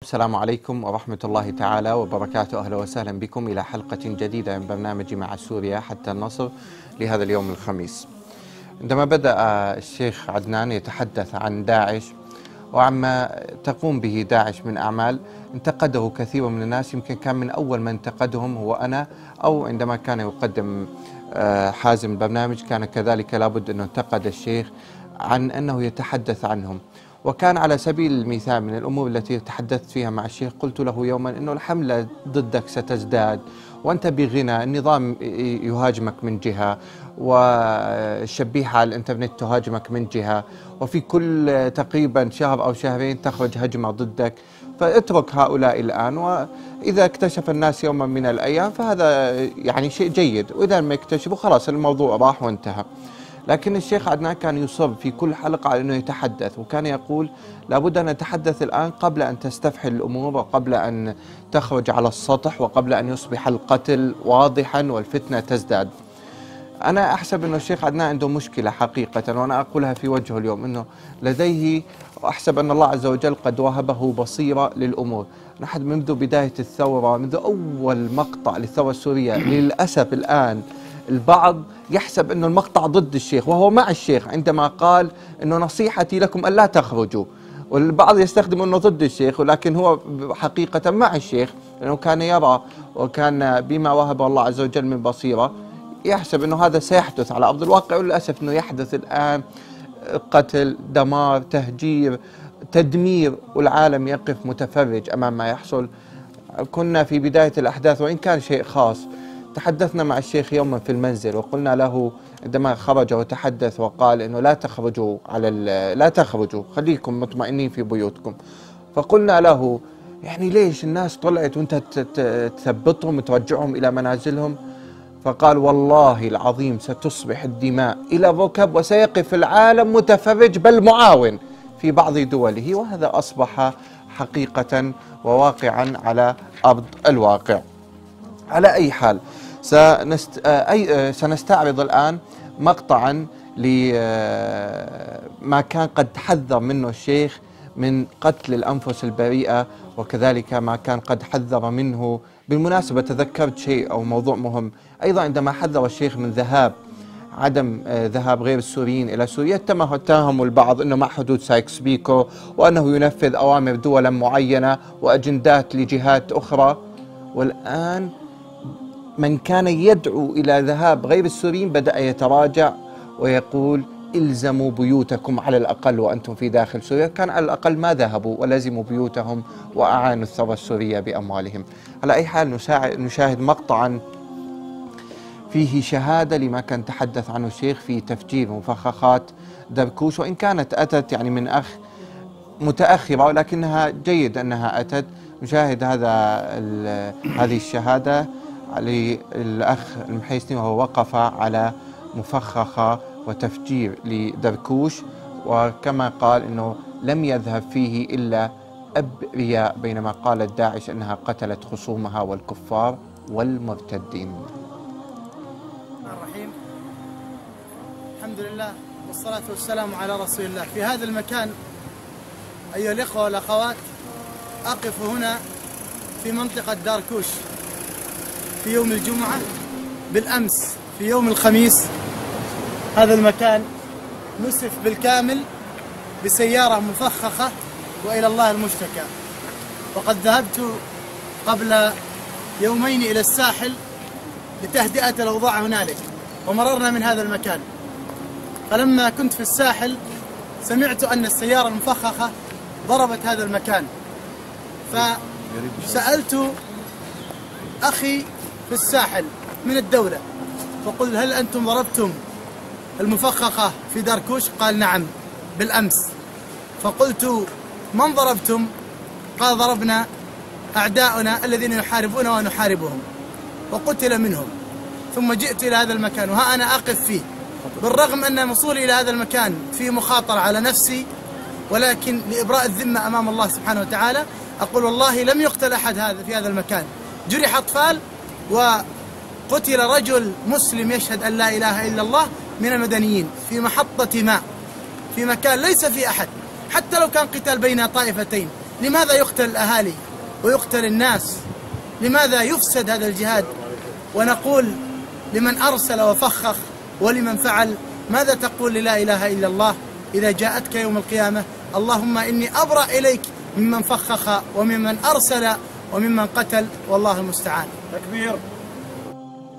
السلام عليكم ورحمة الله تعالى وبركاته. أهلا وسهلا بكم إلى حلقة جديدة من برنامج مع سوريا حتى النصر لهذا اليوم الخميس. عندما بدأ الشيخ عدنان يتحدث عن داعش وعما تقوم به داعش من أعمال، انتقده كثير من الناس. يمكن كان من أول من انتقدهم هو أنا، أو عندما كان يقدم حازم البرنامج كان كذلك لابد أنه انتقد الشيخ عن أنه يتحدث عنهم. وكان على سبيل المثال من الأمور التي تحدثت فيها مع الشيخ، قلت له يوما أنه الحملة ضدك ستزداد وأنت بغنى، النظام يهاجمك من جهة والشبيحة على الإنترنت تهاجمك من جهة، وفي كل تقريبا شهر أو شهرين تخرج هجمة ضدك، فاترك هؤلاء الآن، وإذا اكتشف الناس يوما من الأيام فهذا يعني شيء جيد، وإذا ما اكتشفوا خلاص الموضوع راح وانتهى. لكن الشيخ عدنان كان يصر في كل حلقة على أنه يتحدث، وكان يقول لابد أن نتحدث الآن قبل أن تستفحل الأمور وقبل أن تخرج على السطح وقبل أن يصبح القتل واضحا والفتنة تزداد. أنا أحسب أنه الشيخ عدنان عنده مشكلة حقيقة، وأنا أقولها في وجهه اليوم، أنه لديه، أحسب أن الله عز وجل قد وهبه بصيرة للأمور. نحن منذ بداية الثورة، منذ أول مقطع للثورة السورية، للأسف الآن البعض يحسب أن المقطع ضد الشيخ وهو مع الشيخ عندما قال أنه نصيحتي لكم ألا تخرجوا، والبعض يستخدم أنه ضد الشيخ، ولكن هو حقيقة مع الشيخ، لأنه كان يرى وكان بما وهب الله عز وجل من بصيرة يحسب أنه هذا سيحدث على أرض الواقع، وللأسف أنه يحدث الآن قتل، دمار، تهجير، تدمير، والعالم يقف متفرج أمام ما يحصل. كنا في بداية الأحداث وإن كان شيء خاص، تحدثنا مع الشيخ يوما في المنزل وقلنا له عندما خرج وتحدث وقال انه لا تخرجوا لا تخرجوا، خليكم مطمئنين في بيوتكم، فقلنا له يعني ليش الناس طلعت وانت تثبطهم وترجعهم الى منازلهم؟ فقال والله العظيم ستصبح الدماء الى الركب وسيقف العالم متفرج بل معاون في بعض دوله، وهذا اصبح حقيقة وواقعا على ارض الواقع. على أي حال سنستعرض الآن مقطعا لما كان قد حذر منه الشيخ من قتل الأنفس البريئة، وكذلك ما كان قد حذر منه. بالمناسبة تذكرت شيء أو موضوع مهم أيضا، عندما حذر الشيخ من عدم ذهاب غير السوريين إلى سوريا، اتهموا البعض أنه مع حدود سايكس بيكو وأنه ينفذ أوامر دولا معينة وأجندات لجهات أخرى. والآن من كان يدعو إلى ذهاب غير السوريين بدأ يتراجع ويقول إلزموا بيوتكم على الأقل وأنتم في داخل سوريا. كان على الأقل ما ذهبوا ولزموا بيوتهم وأعانوا الثورة السورية بأموالهم. على أي حال نشاهد مقطعا فيه شهادة لما كان تحدث عنه الشيخ في تفجير مفخخات دركوش، وإن كانت أتت يعني من أخ متأخرة، ولكنها جيد أنها أتت. نشاهد هذه الشهادة للأخ المحيسني وهو وقف على مفخخة وتفجير لدركوش، وكما قال أنه لم يذهب فيه إلا أبرياء، بينما قالت داعش أنها قتلت خصومها والكفار والمرتدين. الرحيم. الحمد لله والصلاة والسلام على رسول الله. في هذا المكان أيها الإخوة والأخوات أقف هنا في منطقة داركوش في يوم الجمعة. بالأمس في يوم الخميس هذا المكان نسف بالكامل بسيارة مفخخة وإلى الله المشتكى. وقد ذهبت قبل يومين إلى الساحل لتهدئة الأوضاع هنالك، ومررنا من هذا المكان، فلما كنت في الساحل سمعت أن السيارة المفخخة ضربت هذا المكان، فسألت أخي في الساحل من الدولة فقلت هل أنتم ضربتم المفخخة في داركوش؟ قال نعم بالأمس. فقلت من ضربتم؟ قال ضربنا أعداؤنا الذين يحاربون ونحاربهم وقتل منهم. ثم جئت إلى هذا المكان وها أنا أقف فيه، بالرغم أن وصولي إلى هذا المكان في مخاطرة على نفسي، ولكن لإبراء الذمة أمام الله سبحانه وتعالى أقول والله لم يقتل أحد في هذا المكان، جرح أطفال وقتل رجل مسلم يشهد أن لا إله إلا الله من المدنيين في محطة ماء في مكان ليس فيه أحد، حتى لو كان قتال بين طائفتين لماذا يقتل الأهالي ويقتل الناس؟ لماذا يفسد هذا الجهاد؟ ونقول لمن أرسل وفخخ ولمن فعل: ماذا تقول للا إله إلا الله إذا جاءتك يوم القيامة؟ اللهم إني أبرأ إليك ممن فخخ وممن أرسل وممن قتل، والله المستعان. تكبير.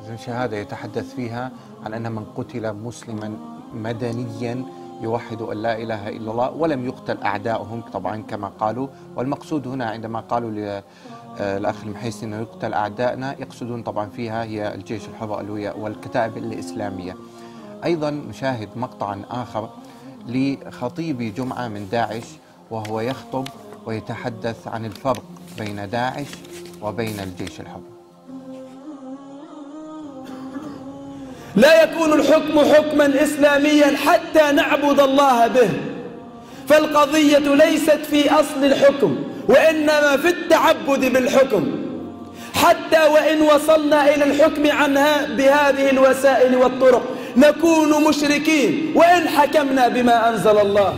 إذن شهادة يتحدث فيها عن أن من قتل مسلما مدنيا يوحد أن لا إله إلا الله ولم يقتل أعداؤهم طبعا كما قالوا. والمقصود هنا عندما قالوا للأخ المحيسي أنه يقتل أعدائنا، يقصدون طبعا فيها هي الجيش الحر والكتائب الإسلامية. أيضا نشاهد مقطعا آخر لخطيب جمعة من داعش وهو يخطب ويتحدث عن الفرق بين داعش وبين الجيش الحر. لا يكون الحكم حكما إسلاميا حتى نعبد الله به، فالقضية ليست في أصل الحكم وإنما في التعبد بالحكم. حتى وإن وصلنا إلى الحكم عنها بهذه الوسائل والطرق نكون مشركين وإن حكمنا بما أنزل الله.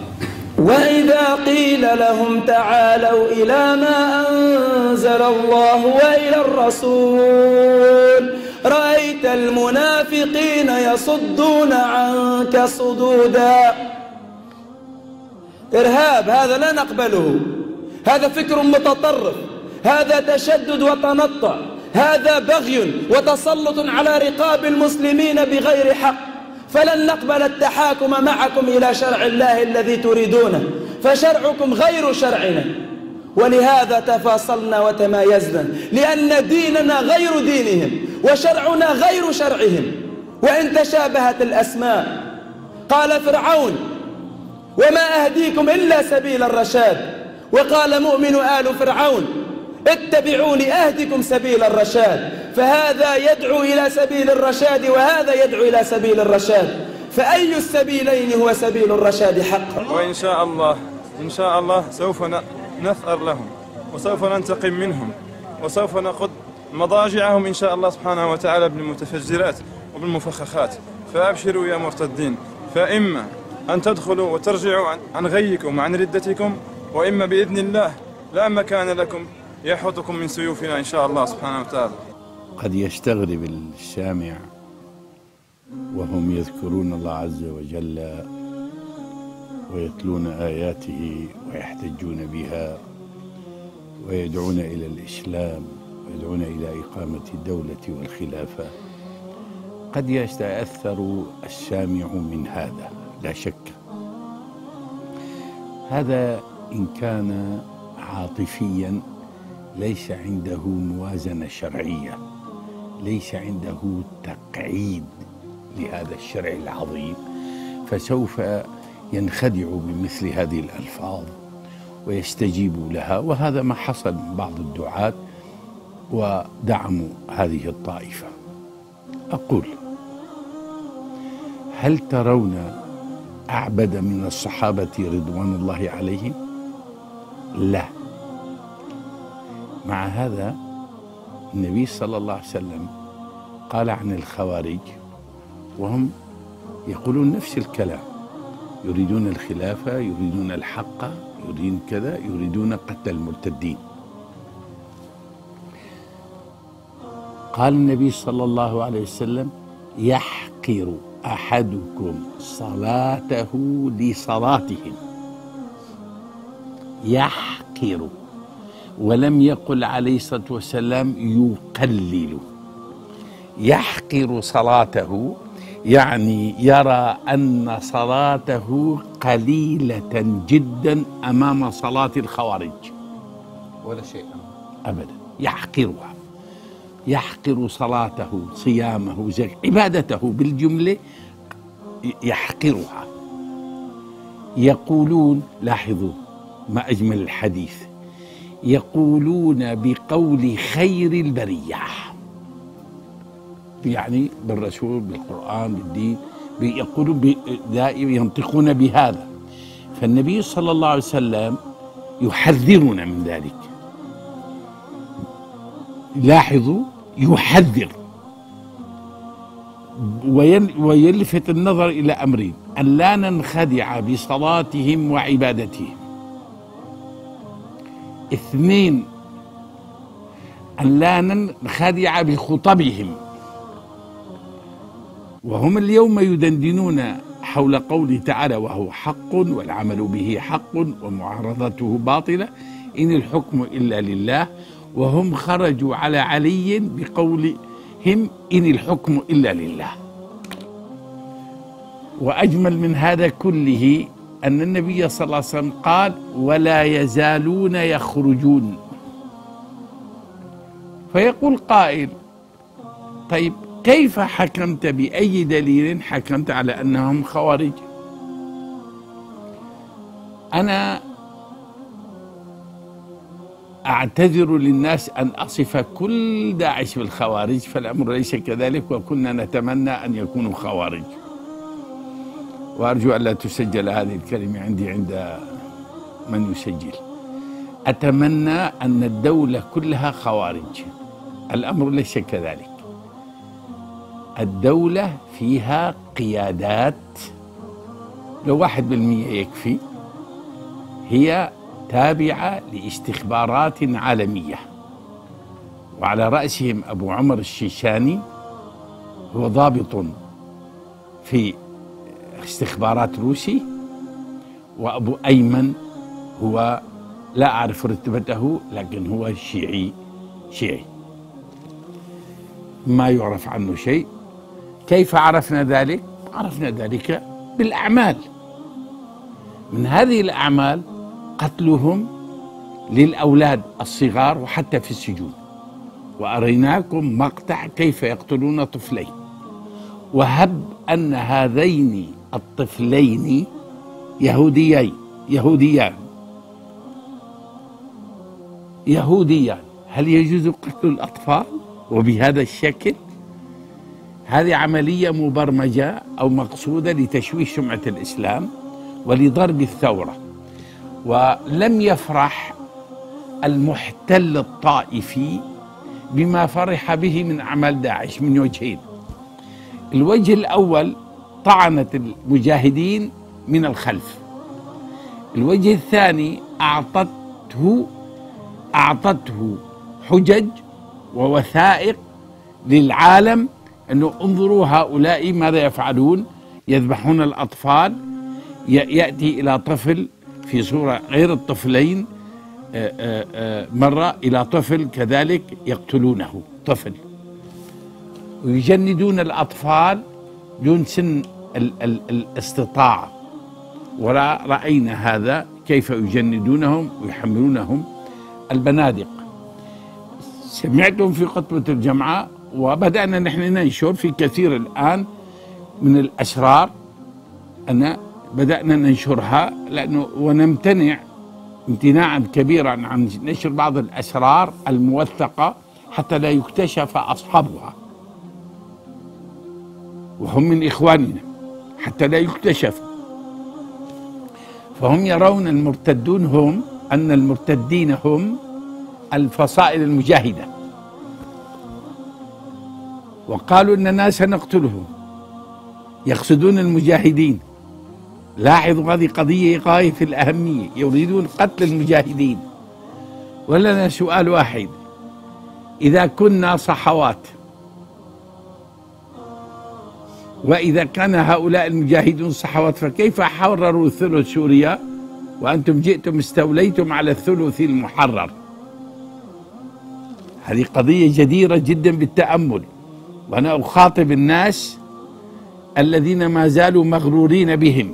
وإذا قيل لهم تعالوا إلى ما أنزل الله وإلى الرسول رأيت المنافقين يصدون عنك صدودا. إرهاب هذا لا نقبله، هذا فكر متطرف، هذا تشدد وتنطع، هذا بغي وتسلط على رقاب المسلمين بغير حق. فلن نقبل التحاكم معكم إلى شرع الله الذي تريدونه، فشرعكم غير شرعنا. ولهذا تفاصلنا وتمايزنا، لأن ديننا غير دينهم وشرعنا غير شرعهم، وإن تشابهت الأسماء. قال فرعون: وما أهديكم إلا سبيل الرشاد، وقال مؤمن آل فرعون: اتبعوني أهدكم سبيل الرشاد. فهذا يدعو إلى سبيل الرشاد وهذا يدعو إلى سبيل الرشاد، فأي السبيلين هو سبيل الرشاد حقا؟ وإن شاء الله إن شاء الله سوف نثأر لهم وسوف ننتقم منهم وسوف نأخذ مضاجعهم إن شاء الله سبحانه وتعالى بالمتفجرات وبالمفخخات. فأبشروا يا مرتدين، فإما أن تدخلوا وترجعوا عن غيكم وعن ردتكم، وإما بإذن الله لا مكان لكم يحوطكم من سيوفنا إن شاء الله سبحانه وتعالى. قد يستغرب السامع وهم يذكرون الله عز وجل ويتلون آياته ويحتجون بها ويدعون إلى الإسلام ويدعون إلى إقامة الدولة والخلافة. قد يتأثر السامع من هذا، لا شك. هذا إن كان عاطفيا ليس عنده موازنة شرعية، ليس عنده تقعيد لهذا الشرع العظيم، فسوف ينخدع بمثل هذه الألفاظ ويستجيب لها. وهذا ما حصل من بعض الدعاة ودعموا هذه الطائفة. أقول: هل ترون أعبد من الصحابة رضوان الله عليهم؟ لا. مع هذا النبي صلى الله عليه وسلم قال عن الخوارج وهم يقولون نفس الكلام: يريدون الخلافة، يريدون الحق، يريدون كذا، يريدون قتل المرتدين. قال النبي صلى الله عليه وسلم: يحقر أحدكم صلاته لصلاتهم. يحقر، ولم يقل عليه الصلاة والسلام يقلل. يحقر صلاته يعني يرى أن صلاته قليلة جدا أمام صلاة الخوارج، ولا شيء أبدا. يحقرها، يحقر صلاته، صيامه، عبادته بالجملة يحقرها. يقولون، لاحظوا ما أجمل الحديث، يقولون بقول خير البرية، يعني بالرسول، بالقرآن، بالدين، يقولون ينطقون بهذا. فالنبي صلى الله عليه وسلم يحذرنا من ذلك. لاحظوا، يحذر ويلفت النظر إلى أمرين: أن لا ننخدع بصلاتهم وعبادتهم، 2 أن لا ننخدع بخطبهم، وهم اليوم يدندنون حول قوله تعالى وهو حق والعمل به حق ومعارضته باطلة إن الحكم إلا لله، وهم خرجوا على علي بقولهم إن الحكم إلا لله. وأجمل من هذا كله أن النبي صلى الله عليه وسلم قال ولا يزالون يخرجون. فيقول قائل طيب كيف حكمت، بأي دليل حكمت على أنهم خوارج؟ أنا أعتذر للناس أن أصف كل داعش بالخوارج، فالأمر ليس كذلك، وكنا نتمنى أن يكونوا خوارج. وأرجو أن لا تسجل هذه الكلمة عندي عند من يسجل. أتمنى أن الدولة كلها خوارج، الأمر ليس كذلك. الدولة فيها قيادات لو 1% يكفي، هي تابعة لاستخبارات عالمية، وعلى رأسهم أبو عمر الشيشاني هو ضابط في استخبارات روسي، وأبو أيمن هو لا أعرف رتبته لكن هو شيعي ما يعرف عنه شيء. كيف عرفنا ذلك؟ عرفنا ذلك بالأعمال. من هذه الأعمال قتلهم للأولاد الصغار وحتى في السجون، وأريناكم مقطع كيف يقتلون طفلين، وهب أن هذين الطفلين يهوديان، هل يجوز قتل الأطفال وبهذا الشكل؟ هذه عملية مبرمجة أو مقصودة لتشويه سمعة الإسلام ولضرب الثورة. ولم يفرح المحتل الطائفي بما فرح به من أعمال داعش من وجهين. الوجه الأول طعنت المجاهدين من الخلف. الوجه الثاني أعطته حجج ووثائق للعالم أنه انظروا هؤلاء ماذا يفعلون، يذبحون الأطفال، يأتي إلى طفل في صورة غير الطفلين، مرة إلى طفل كذلك يقتلونه طفل، ويجندون الأطفال دون سن الاستطاعة. ورأينا هذا كيف يجندونهم ويحملونهم البنادق. سمعتم في خطبة الجمعة، وبدأنا نحن ننشر في كثير الآن من الأسرار، أن بدأنا ننشرها لأنه ونمتنع امتناعا كبيرا عن نشر بعض الأسرار الموثقة حتى لا يكتشف أصحابها، وهم من إخواننا، حتى لا يكتشف. فهم يرون المرتدون هم أن المرتدين هم الفصائل المجاهدة، وقالوا أننا سنقتلهم، يقصدون المجاهدين. لاحظوا هذه قضية غاية في الأهمية، يريدون قتل المجاهدين. ولنا سؤال واحد: إذا كنا صحوات، وإذا كان هؤلاء المجاهدون صحوات، فكيف حرروا ثلث سوريا وأنتم جئتم استوليتم على الثلث المحرر؟ هذه قضية جديرة جدا بالتأمل، وأنا أخاطب الناس الذين ما زالوا مغرورين بهم.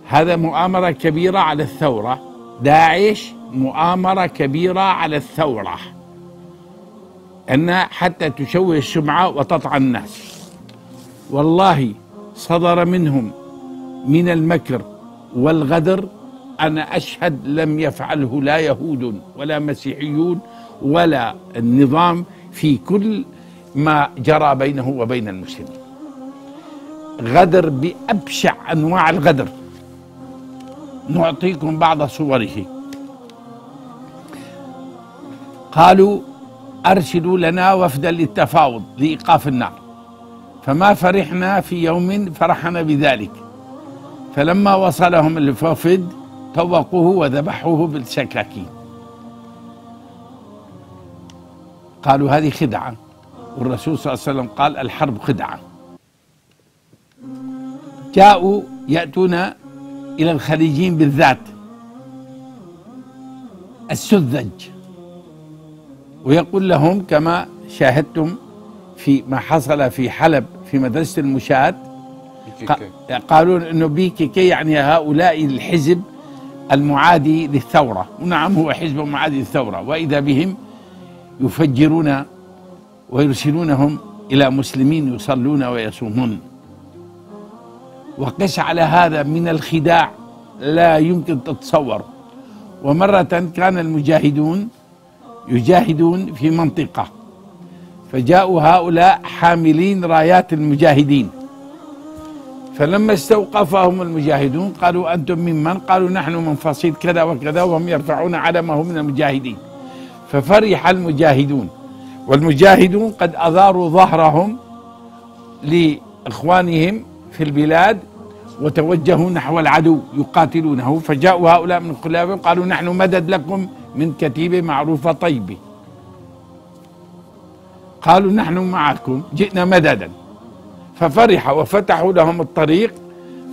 هذا مؤامرة كبيرة على الثورة، داعش مؤامرة كبيرة على الثورة، أنها حتى تشوه السمعة وتطعن الناس. والله صدر منهم من المكر والغدر أنا أشهد لم يفعله لا يهود ولا مسيحيون ولا النظام في كل ما جرى بينه وبين المسلمين. غدر بأبشع أنواع الغدر. نعطيكم بعض صوره. قالوا أرسلوا لنا وفدا للتفاوض لإيقاف النار، فما فرحنا في يوم فرحنا بذلك، فلما وصلهم الوفد طوقوه وذبحوه بالسكاكين. قالوا هذه خدعة، والرسول صلى الله عليه وسلم قال الحرب خدعة. جاءوا يأتون إلى الخليجيين بالذات السذج، ويقول لهم كما شاهدتم في ما حصل في حلب في مدرسة المشاة، قالوا انه BKK يعني هؤلاء الحزب المعادي للثورة، ونعم هو حزب معادي للثورة، وإذا بهم يفجرون ويرسلونهم إلى مسلمين يصلون ويصومون. وقس على هذا من الخداع لا يمكن تتصور. ومرة كان المجاهدون يجاهدون في منطقة، فجاءوا هؤلاء حاملين رايات المجاهدين، فلما استوقفهم المجاهدون قالوا أنتم ممن؟ قالوا نحن من فصيل كذا وكذا، وهم يرفعون علمه من المجاهدين. ففرح المجاهدون، والمجاهدون قد أضاروا ظهرهم لإخوانهم في البلاد وتوجهوا نحو العدو يقاتلونه. فجاءوا هؤلاء من خلافهم قالوا نحن مدد لكم من كتيبة معروفة طيبة. قالوا نحن معكم جئنا مددا، ففرحوا وفتحوا لهم الطريق،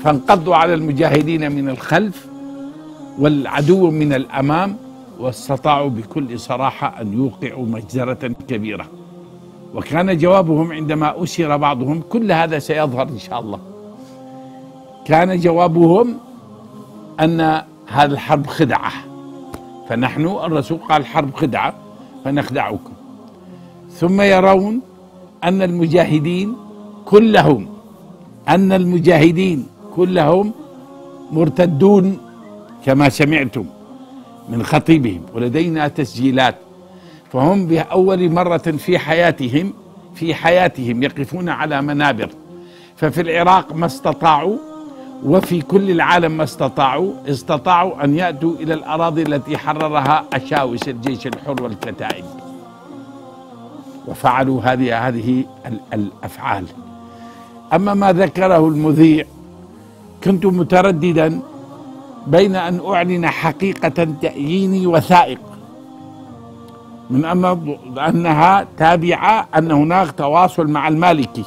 فانقضوا على المجاهدين من الخلف والعدو من الأمام، واستطاعوا بكل صراحة أن يوقعوا مجزرة كبيرة. وكان جوابهم عندما أسر بعضهم، كل هذا سيظهر إن شاء الله، كان جوابهم أن هذه الحرب خدعة، فنحن الرسول قال الحرب خدعة فنخدعكم. ثم يرون أن المجاهدين كلهم مرتدون كما سمعتم من خطيبهم، ولدينا تسجيلات. فهم بأول مرة في حياتهم يقفون على منابر. ففي العراق ما استطاعوا، وفي كل العالم ما استطاعوا أن يأتوا إلى الأراضي التي حررها أشاوس الجيش الحر والكتائب، وفعلوا هذه الأفعال. أما ما ذكره المذيع، كنت مترددا بين أن أعلن حقيقة تأييني وثائق من أنها تابعة، أن هناك تواصل مع المالكي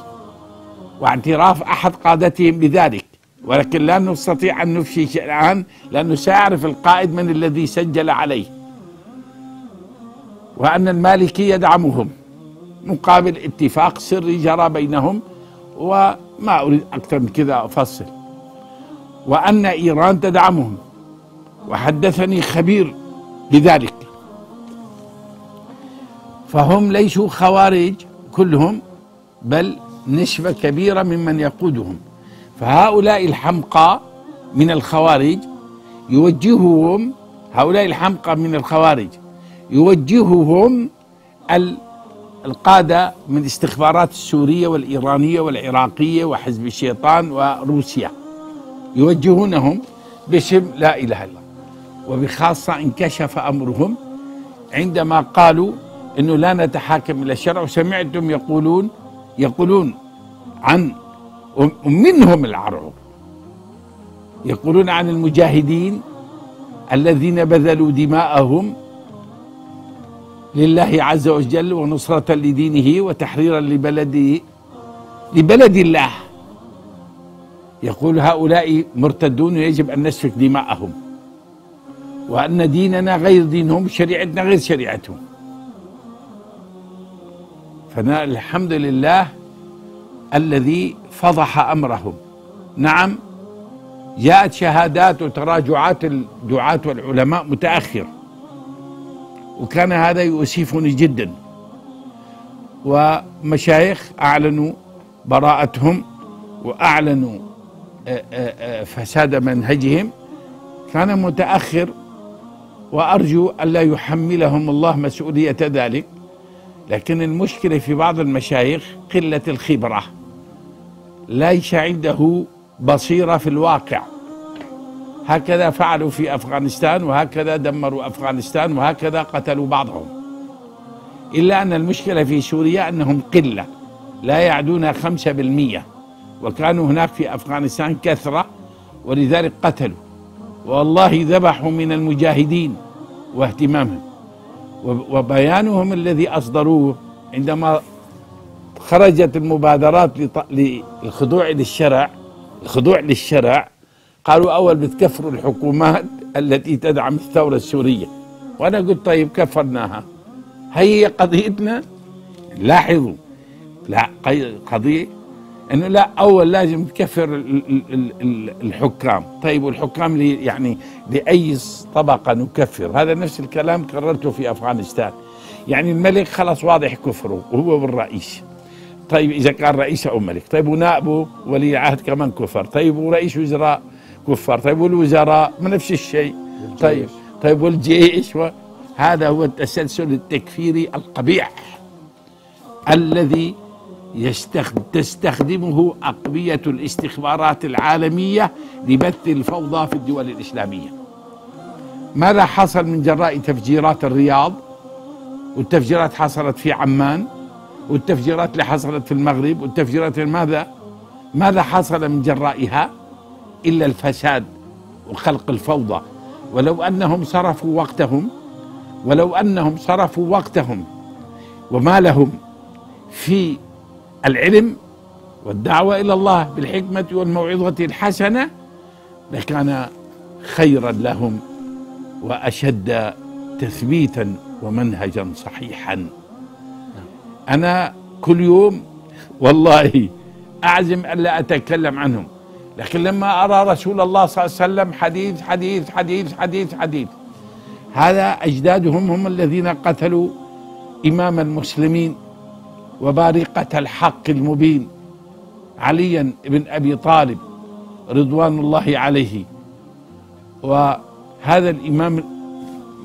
واعتراف أحد قادتهم بذلك، ولكن لا نستطيع أن نفشي شيء الآن لأنه سيعرف القائد من الذي سجل عليه، وأن المالكي يدعمهم مقابل اتفاق سري جرى بينهم، وما أريد أكثر من كذا أفصل، وأن إيران تدعمهم، وحدثني خبير بذلك. فهم ليسوا خوارج كلهم، بل نسبة كبيرة ممن يقودهم. فهؤلاء الحمقى من الخوارج يوجههم القادة من الاستخبارات السورية والإيرانية والعراقية وحزب الشيطان وروسيا، يوجهونهم باسم لا إله إلا الله. وبخاصة انكشف أمرهم عندما قالوا إنه لا نتحاكم إلى الشرع. وسمعتم يقولون عن، ومنهم العرب، يقولون عن المجاهدين الذين بذلوا دماءهم لله عز وجل ونصرة لدينه وتحريرا لبلد الله، يقول هؤلاء مرتدون ويجب أن نسفك دماءهم، وأن ديننا غير دينهم، شريعتنا غير شريعتهم. فالحمد لله الذي فضح أمرهم. نعم، جاءت شهادات وتراجعات الدعاة والعلماء متأخر، وكان هذا يؤسفني جدا، ومشايخ أعلنوا براءتهم وأعلنوا فساد منهجهم، كان متأخر، وأرجو ألا يحملهم الله مسؤولية ذلك. لكن المشكلة في بعض المشايخ قلة الخبرة، ليس عنده بصيرة في الواقع. هكذا فعلوا في أفغانستان، وهكذا دمروا أفغانستان، وهكذا قتلوا بعضهم. إلا أن المشكلة في سوريا أنهم قلة لا يعدون 5%، وكانوا هناك في أفغانستان كثرة، ولذلك قتلوا. والله ذبحوا من المجاهدين واهتمامهم، وبيانهم الذي أصدروه عندما خرجت المبادرات للخضوع للشرع، قالوا أول بتكفروا الحكومات التي تدعم الثورة السورية. وأنا قلت طيب كفرناها، هي قضيتنا. لاحظوا، لا قضية انه لا، اول لازم تكفر الحكام. طيب والحكام يعني لاي طبقة نكفر؟ هذا نفس الكلام كررته في افغانستان. يعني الملك خلاص واضح كفره وهو والرئيس. طيب اذا كان رئيس او ملك، طيب ونائبه ولي العهد كمان كفر، طيب ورئيس وزراء كفر، طيب والوزراء ما نفس الشيء، طيب والجيش. هذا هو التسلسل التكفيري القبيح الذي تستخدمه أقبية الاستخبارات العالمية لبث الفوضى في الدول الإسلامية. ماذا حصل من جراء تفجيرات الرياض، والتفجيرات حصلت في عمان، والتفجيرات اللي حصلت في المغرب، والتفجيرات ماذا حصل من جرائها إلا الفساد وخلق الفوضى. ولو أنهم صرفوا وقتهم ومالهم في العلم والدعوة إلى الله بالحكمة والموعظة الحسنة لكان خيرا لهم وأشد تثبيتا ومنهجا صحيحا. أنا كل يوم والله أعزم ألا أتكلم عنهم، لكن لما أرى رسول الله صلى الله عليه وسلم حديث حديث حديث حديث حديث. هذا أجدادهم هم الذين قتلوا إمام المسلمين وبارقة الحق المبين عليا بن أبي طالب رضوان الله عليه. وهذا الإمام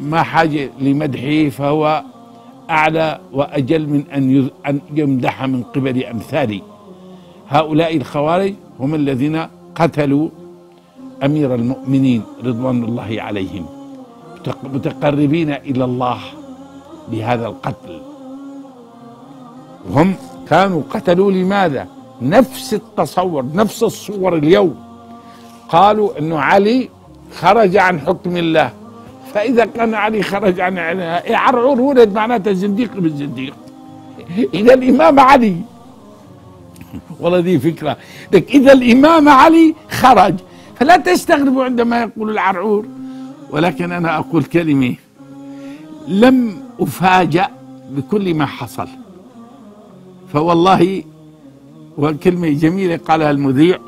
ما حاجة لمدحه، فهو أعلى وأجل من أن يمدح من قبل أمثالي. هؤلاء الخوارج هم الذين قتلوا أمير المؤمنين رضوان الله عليهم، متقربين إلى الله بهذا القتل. هم كانوا قتلوا لماذا؟ نفس التصور، نفس الصور اليوم. قالوا أنه علي خرج عن حكم الله، فإذا كان علي خرج عن عرعور ولد معناته زنديق بالزنديق. إذا الإمام علي، والله دي فكرة لك، إذا الإمام علي خرج فلا تستغربوا عندما يقول العرعور. ولكن أنا أقول كلمة، لم أفاجأ بكل ما حصل. فوالله، وكلمة جميلة قالها المذيع،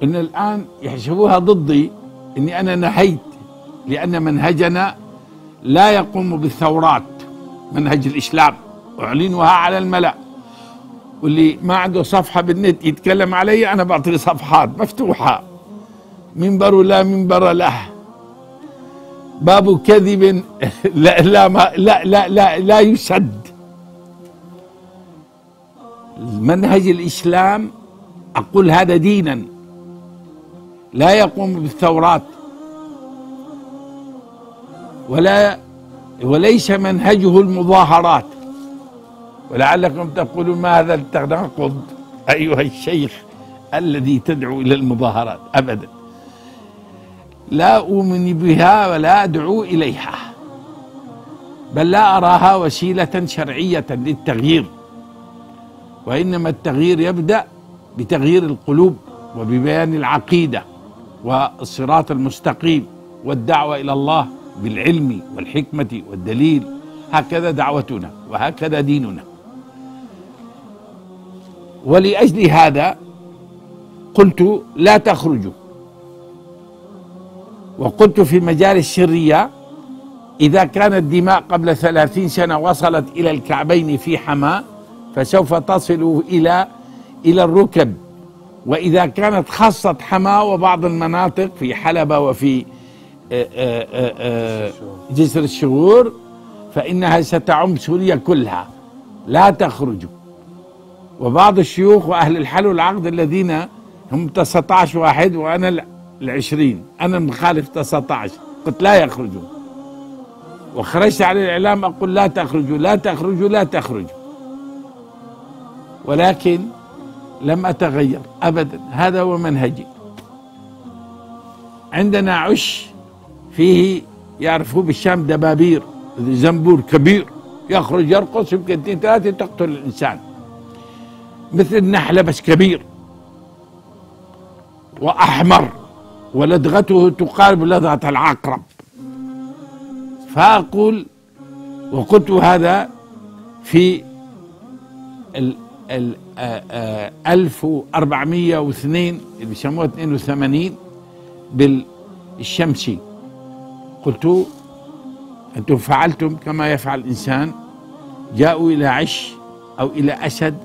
إن الآن يحسبوها ضدي إني أنا نهيت، لأن منهجنا لا يقوم بالثورات، منهج الإسلام أعلنها على الملأ، واللي ما عنده صفحة بالنت يتكلم علي أنا بعطي صفحات مفتوحة، منبر لا منبر له، باب كذب لا يسد. منهج الإسلام أقول هذا دينا لا يقوم بالثورات، وليس منهجه المظاهرات. ولعلكم تقولون ما هذا التناقض أيها الشيخ الذي تدعو إلى المظاهرات؟ أبدا، لا أؤمن بها ولا أدعو إليها، بل لا أراها وسيلة شرعية للتغيير، وإنما التغيير يبدأ بتغيير القلوب وببيان العقيدة والصراط المستقيم والدعوة إلى الله بالعلم والحكمة والدليل. هكذا دعوتنا وهكذا ديننا. ولأجل هذا قلت لا تخرجوا، وقلت في مجال السرية إذا كانت الدماء قبل 30 سنة وصلت إلى الكعبين في حماة فسوف تصل إلى الركب، وإذا كانت خاصة حماة وبعض المناطق في حلب وفي جسر الشغور فإنها ستعم سوريا كلها. لا تخرجوا. وبعض الشيوخ وأهل الحل والعقد الذين هم 19 واحد وأنا 20، أنا مخالف 19، قلت لا يخرجوا، وخرجت على الإعلام أقول لا تخرجوا لا تخرجوا لا تخرجوا، ولكن لم أتغير أبدا. هذا هو منهجي. عندنا عش فيه يعرفوه بالشام دبابير، زنبور كبير يخرج يرقص يمكن 2 3 تقتل الإنسان، مثل النحلة بس كبير وأحمر ولدغته تقارب لدغة العقرب. فأقول وقلت هذا في 1402 اللي بيسموها 82 بالشمسي، قلت أنتم فعلتم كما يفعل الإنسان، جاءوا إلى عش أو إلى أسد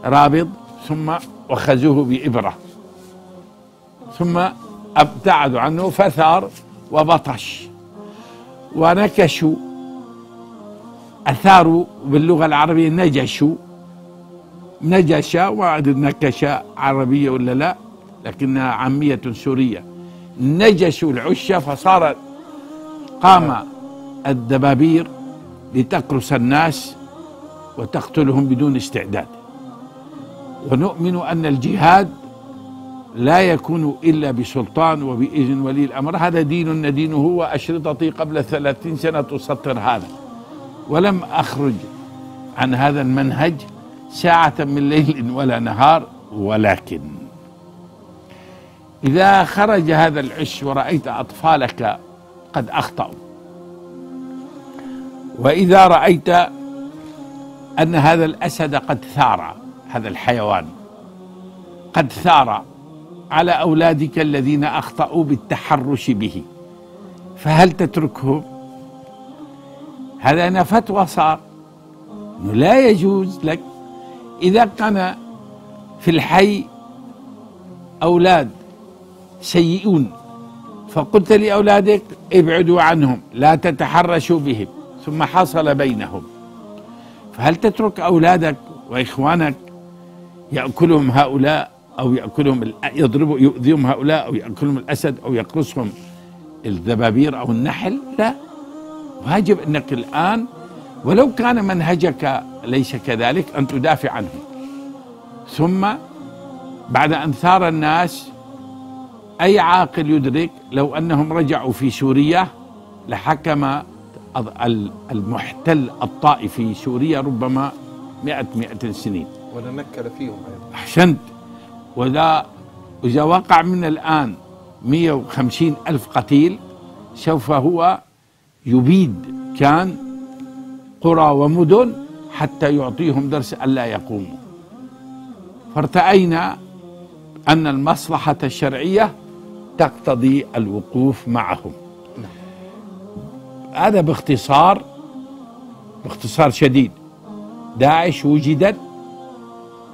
رابض ثم أخذوه بإبرة ثم ابتعدوا عنه فثار وبطش ونكشوا، أثاروا باللغة العربية نجشوا، نجش وعد نكش عربية ولا لا، لكنها عامية سورية. نجشوا العش فصار قام الدبابير لتقرص الناس وتقتلهم بدون استعداد. ونؤمن أن الجهاد لا يكون إلا بسلطان وبإذن ولي الأمر، هذا دين ندينه، وأشرطتي قبل 30 سنة تسطر هذا، ولم أخرج عن هذا المنهج ساعة من ليل ولا نهار. ولكن إذا خرج هذا العش ورأيت أطفالك قد أخطأوا، وإذا رأيت أن هذا الأسد قد ثار، هذا الحيوان قد ثار على أولادك الذين أخطأوا بالتحرش به، فهل تتركهم؟ هذا أنا فتوى صار إنه لا يجوز لك إذا كان في الحي أولاد سيئون فقلت لأولادك ابعدوا عنهم لا تتحرشوا بهم، ثم حصل بينهم، فهل تترك أولادك وإخوانك يأكلهم هؤلاء أو يأكلهم يضربوا يؤذيهم هؤلاء أو يأكلهم الأسد أو يقرصهم الدبابير أو النحل؟ لا، واجب أنك الآن ولو كان منهجك ليس كذلك أن تدافع عنه. ثم بعد أن ثار الناس أي عاقل يدرك لو أنهم رجعوا في سوريا لحكم المحتل الطائفي سوريا ربما 200 سنين وننكل فيهم أيضا. أحسنت. وإذا وقع من الآن 150 ألف قتيل سوف هو يبيد كان قرى ومدن حتى يعطيهم درس ألا يقوموا. فارتأينا أن المصلحة الشرعية تقتضي الوقوف معهم. هذا باختصار شديد. داعش وجدت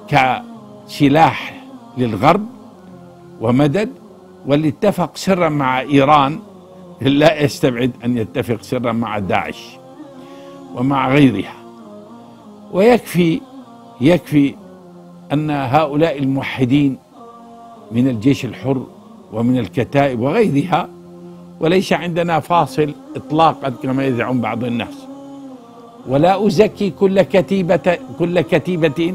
كسلاح للغرب ومدد، واللي اتفق سرا مع إيران لا يستبعد أن يتفق سرا مع داعش ومع غيرها. ويكفي أن هؤلاء الموحدين من الجيش الحر ومن الكتائب وغيرها، وليس عندنا فاصل إطلاقا كما يزعم بعض الناس، ولا أزكي كل كتيبة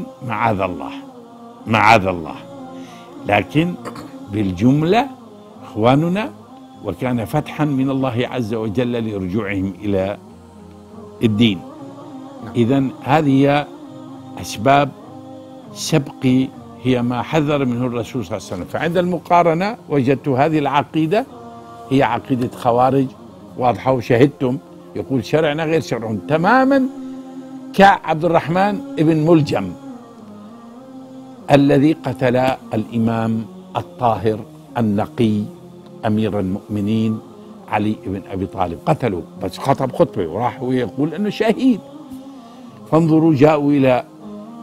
معاذ الله، لكن بالجملة إخواننا، وكان فتحا من الله عز وجل لرجوعهم إلى الدين. إذن هذه أسباب سبق هي ما حذر منه الرسول صلى الله عليه وسلم. فعند المقارنة وجدت هذه العقيدة هي عقيدة خوارج واضحة، وشهدتم يقول شرعنا غير شرعهم تماما، كعبد الرحمن ابن ملجم الذي قتل الإمام الطاهر النقي أمير المؤمنين علي بن أبي طالب، قتلوا بس خطب خطبة وراح ويقول أنه شهيد. فانظروا جاءوا إلى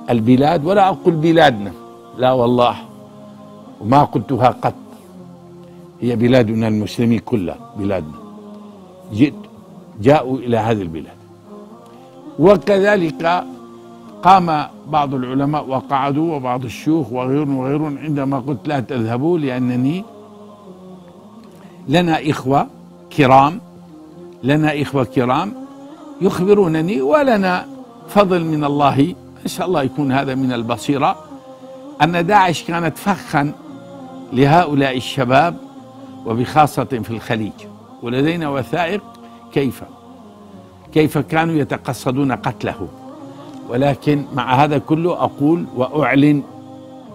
البلاد، ولا أقول بلادنا، لا والله وما قلتها قط، هي بلادنا المسلمين كلها بلادنا، جاءوا إلى هذه البلاد. وكذلك قام بعض العلماء وقعدوا وبعض الشيوخ وغيرهم عندما قلت لا تذهبوا، لأنني لنا إخوة كرام يخبرونني، ولنا فضل من الله، إن شاء الله يكون هذا من البصيرة، أن داعش كانت فخا لهؤلاء الشباب وبخاصة في الخليج، ولدينا وثائق كيف كانوا يتقصدون قتله. ولكن مع هذا كله أقول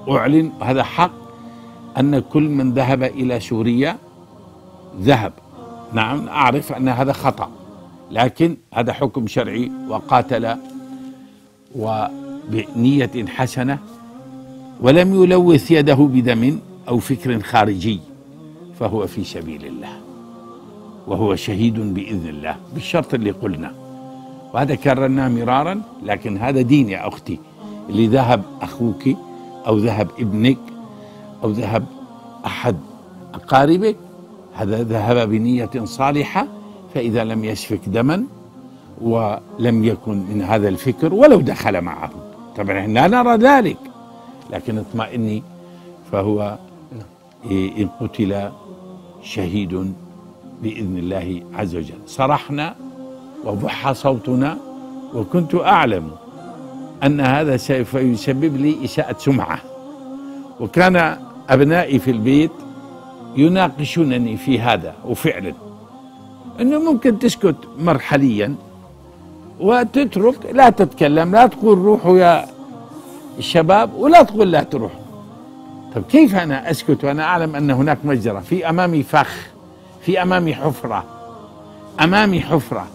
وأعلن هذا حق، أن كل من ذهب إلى سوريا ذهب. نعم أعرف أن هذا خطأ، لكن هذا حكم شرعي، وقاتل وبنية حسنة ولم يلوث يده بدم أو فكر خارجي، فهو في سبيل الله وهو شهيد بإذن الله بالشرط اللي قلنا، وهذا كررناه مرارا. لكن هذا دين يا أختي، اللي ذهب أخوك أو ذهب ابنك أو ذهب أحد أقاربك، هذا ذهب بنية صالحة، فإذا لم يسفك دما ولم يكن من هذا الفكر ولو دخل معه، طبعا احنا لا نرى ذلك، لكن اطمئني، فهو إن قتل شهيد بإذن الله عز وجل. صرحنا وبح صوتنا، وكنت أعلم أن هذا سوف يسبب لي إساءة سمعة، وكان أبنائي في البيت يناقشونني في هذا، وفعلا أنه ممكن تسكت مرحليا وتترك، لا تتكلم، لا تقول روحوا يا الشباب ولا تقول لا تروح. طب كيف أنا أسكت وأنا أعلم أن هناك مجزرة، في أمامي فخ، في أمامي حفرة،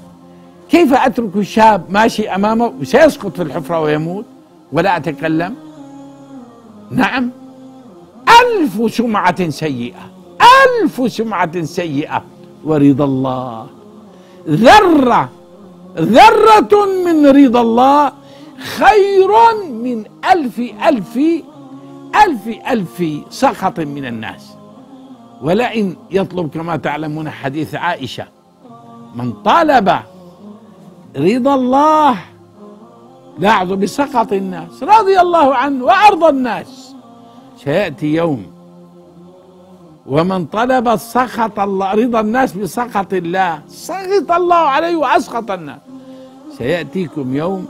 كيف أترك شاب ماشي أمامه وسيسقط في الحفرة ويموت ولا أتكلم؟ نعم، ألف سمعة سيئة، ورضا الله ذرة من رضا الله خير من ألف سخط من الناس. ولئن يطلب كما تعلمون حديث عائشة، من طالب رضا الله لا بسخط الناس رضي الله عنه وأرضى الناس. سيأتي يوم ومن طلب سخط الله رضا الناس بسخط الله سخط الله عليه وأسخط الناس. سيأتيكم يوم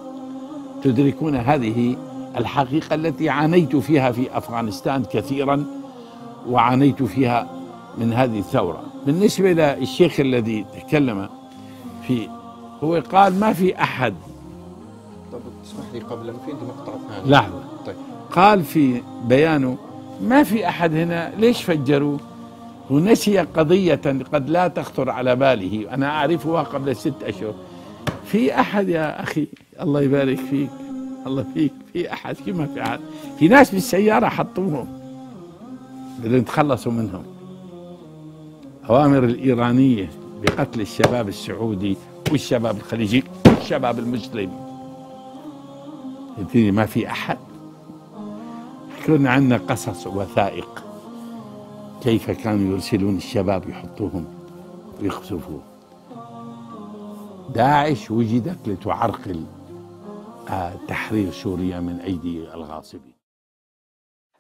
تدركون هذه الحقيقة التي عانيت فيها في أفغانستان كثيرا، وعانيت فيها من هذه الثورة. بالنسبة للشيخ الذي تكلم هو قال ما في أحد. طب تسمح لي قبل ما في عندي مقطع ثاني. لحظة. طيب. قال في بيانه ما في أحد هنا، ليش فجروا؟ ونسي قضية قد لا تخطر على باله، أنا أعرفها قبل 6 أشهر. في أحد يا أخي، الله يبارك فيك، الله فيك، في أحد؟ كما في أحد؟ في ناس بالسيارة حطوهم، بدهم يتخلصوا منهم. أوامر الإيرانية بقتل الشباب السعودي والشباب الخليجي والشباب المسلم. ما في أحد. كنا عندنا قصص وثائق كيف كانوا يرسلون الشباب يحطوهم ويقذفوه. داعش وجدت لتعرقل تحرير سوريا من أيدي الغاصبين.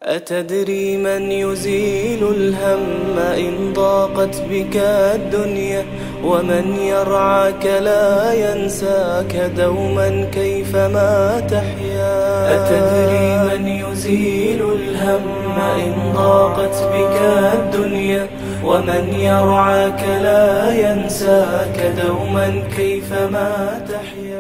أتدري من يزيل الهم إن ضاقت بك الدنيا، ومن يرعاك لا ينساك دوما كيفما تحيا. أتدري من يزيل الهم إن ضاقت بك الدنيا، ومن يرعاك لا ينساك دوما كيفما تحيا.